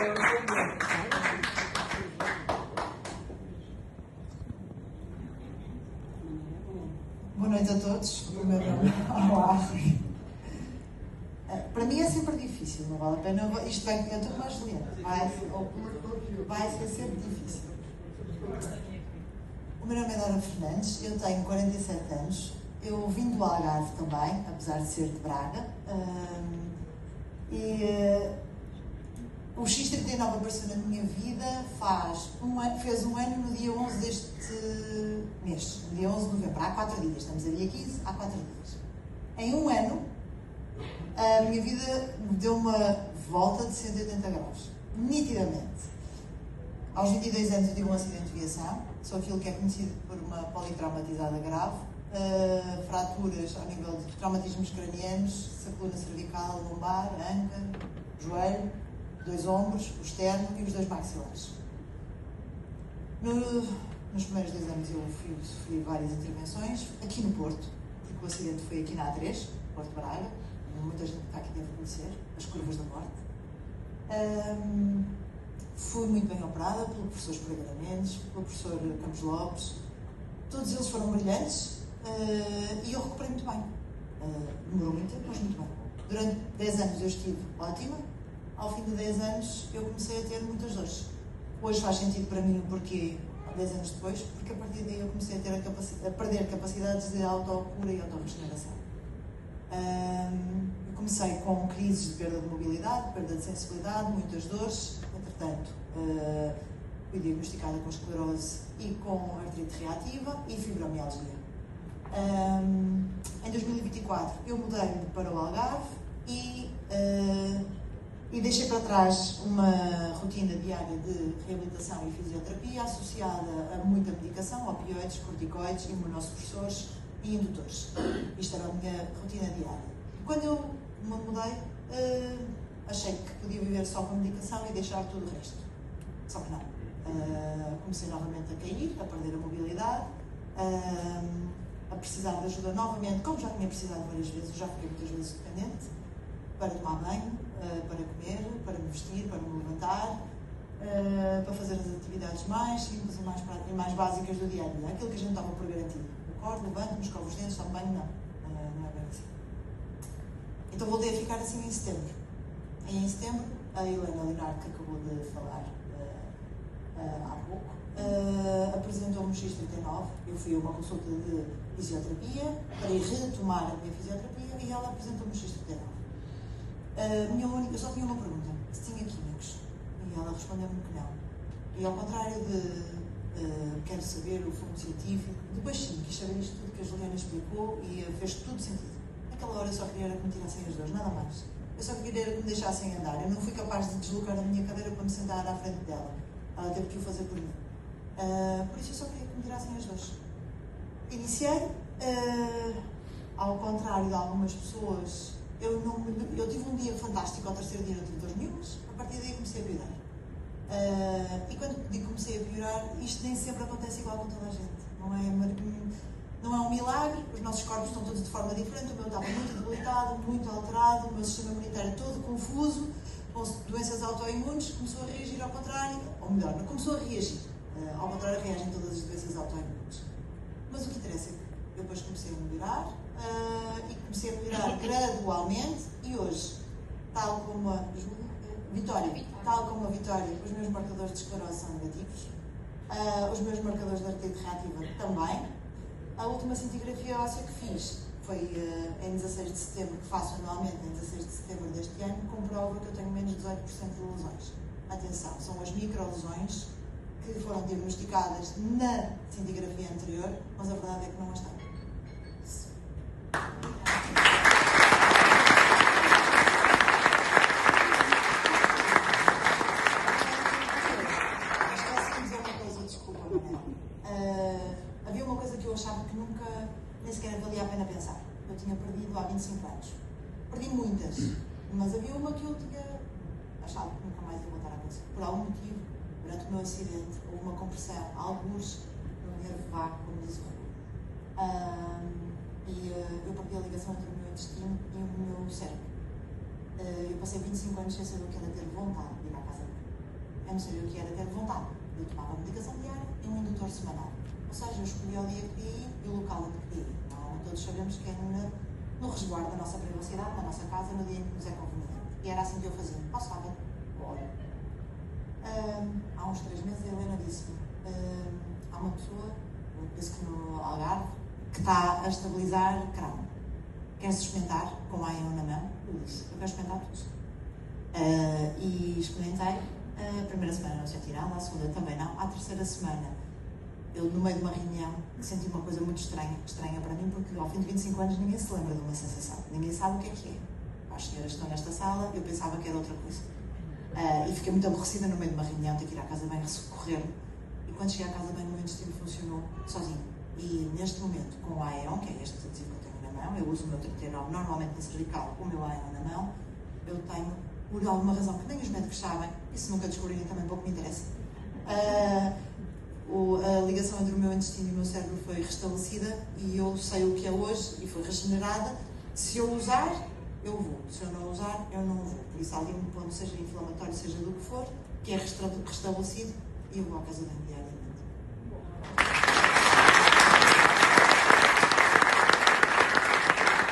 Boa noite a todos. O meu nome Olá. Para mim é sempre difícil, não vale a pena. Isto vai comer tudo mais lento. Vai ser sempre difícil. O meu nome é Dora Fernandes, eu tenho 47 anos. Eu vim do Algarve também, apesar de ser de Braga. O X39 apareceu na minha vida fez um ano no dia 11 deste mês, no dia 11 de novembro, há 4 dias, estamos a dia 15, há 4 dias. Em um ano, a minha vida deu uma volta de 180 graus, nitidamente. Aos 22 anos eu tive um acidente de viação, sou aquilo que é conhecido por uma politraumatizada grave, fraturas ao nível de traumatismos cranianos, coluna cervical, lombar, anca, joelho, 2 ombros, o externo e os 2 maxilares. Nos primeiros 2 anos eu sofri várias intervenções, aqui no Porto, porque o acidente foi aqui na A3, Porto Braga, muita gente que está aqui deve conhecer, as curvas da morte. Fui muito bem operada pelo professor Esparreira Mendes, pelo professor Campos Lopes, todos eles foram brilhantes e eu recuperei muito bem. Demorou muito tempo, mas muito bem. Durante 10 anos eu estive ótima. Ao fim de 10 anos eu comecei a ter muitas dores. Hoje faz sentido para mim o porquê, 10 anos depois, porque a partir daí eu comecei a perder capacidades de autocura e autorregeneração. Eu comecei com crises de perda de mobilidade, perda de sensibilidade, muitas dores. Entretanto, fui diagnosticada com esclerose e com artrite reativa e fibromialgia. Em 2024 eu mudei-me para o Algarve e deixei para trás uma rotina diária de reabilitação e fisioterapia associada a muita medicação, opioides, corticoides, imunossupressores e indutores. Isto era a minha rotina diária. Quando eu me mudei, achei que podia viver só com medicação e deixar tudo o resto. Só que não. Comecei novamente a cair, a perder a mobilidade, a precisar de ajuda novamente, como já tinha precisado várias vezes, já fiquei muitas vezes dependente, para tomar banho, para comer, para me vestir, para me levantar, para fazer as atividades mais simples e mais básicas do dia a dia, aquilo que a gente toma por garantido. Acordo, levanto-me, escovo os dentes, tomo banho, não é bem assim. Então voltei a ficar assim em setembro. E em setembro, a Helena Leonardo, que acabou de falar há pouco, apresentou-me o X39. Eu fui a uma consulta de fisioterapia para ir retomar a minha fisioterapia e ela apresentou-me o X39. Eu só tinha uma pergunta, se tinha químicos, e ela respondeu-me que não. E ao contrário de quero saber o fundo científico, depois sim, quis saber isto tudo que a Juliana explicou e fez tudo sentido. Naquela hora eu só queria que me tirassem as dores, nada mais. Eu só queria que me deixassem andar. Eu não fui capaz de deslocar a minha cadeira para me sentar à frente dela. Ela teve que o fazer por mim. Por isso eu só queria que me tirassem as dores. Iniciei, ao contrário de algumas pessoas, eu tive um dia fantástico, ao terceiro dia não tive dores nenhumas, a partir daí comecei a piorar. E quando digo comecei a piorar, isto nem sempre acontece igual com toda a gente. Não é um milagre, os nossos corpos estão todos de forma diferente, o meu estava muito debilitado, muito alterado, o meu sistema imunitário todo confuso, com doenças autoimunes, começou a reagir ao contrário, ou melhor, não começou a reagir, ao contrário reagem todas as doenças autoimunes. Mas o que interessa é que eu depois comecei a melhorar, e comecei a melhorar gradualmente, e hoje, tal como a Vitória, os meus marcadores de esclerose são negativos, os meus marcadores de artrite reativa também. A última cintigrafia óssea que fiz foi em 16 de setembro, que faço anualmente em 16 de setembro deste ano, comprova que eu tenho menos de 18% de lesões. Atenção, são as microlesões que foram diagnosticadas na cintigrafia anterior, mas a verdade é que não as tenho. Havia uma coisa que eu achava que nunca, nem sequer valia a pena pensar. Eu tinha perdido há 25 anos. Perdi muitas, mas havia uma que eu tinha achado que nunca mais ia voltar a acontecer. Por algum motivo, durante o meu acidente, houve uma compressão, alguns no nervo vago, como diz o Rui. Eu perdi a ligação entre o meu intestino e o meu cérebro. Eu passei 25 anos sem saber o que era ter vontade de ir à casa. não sabia o que era ter vontade. Eu tomava a medicação diária e um indutor semanal. Ou seja, eu escolhia o dia que queria ir e o local onde queria ir. Normalmente todos sabemos que é no resguardo da nossa privacidade, da nossa casa, no dia em que nos é conveniente. E era assim que eu fazia. Posso lá ver? Olha. Há uns 3 meses a Helena disse-me, há uma pessoa, penso que no Algarve, que está a estabilizar crânio. Queres experimentar com a Ion na mão? Eu disse, eu quero experimentar tudo. E experimentei. A primeira semana não senti nada, a segunda também não. À terceira semana, eu no meio de uma reunião senti uma coisa muito estranha para mim, porque ao fim de 25 anos ninguém se lembra de uma sensação, ninguém sabe o que é. As senhoras estão nesta sala, eu pensava que era outra coisa. E fiquei muito aborrecida no meio de uma reunião, ter que ir à casa bem, correr. E quando cheguei à casa bem, o meu intestino funcionou sozinho. E neste momento, com o Aeon, que é este adesivo que eu tenho na mão, eu uso o meu 39 normalmente na cervical, o meu Aeon na mão, eu tenho, por alguma razão que nem os médicos sabem, e se nunca descobrirem também pouco me interessa, a ligação entre o meu intestino e o meu cérebro foi restabelecida e eu sei o que é hoje e foi regenerada. Se eu usar, eu vou. Se eu não usar, eu não vou. Por isso, alguém me ponto, seja inflamatório, seja do que for, que é restabelecido, e eu vou à casa bem diariamente.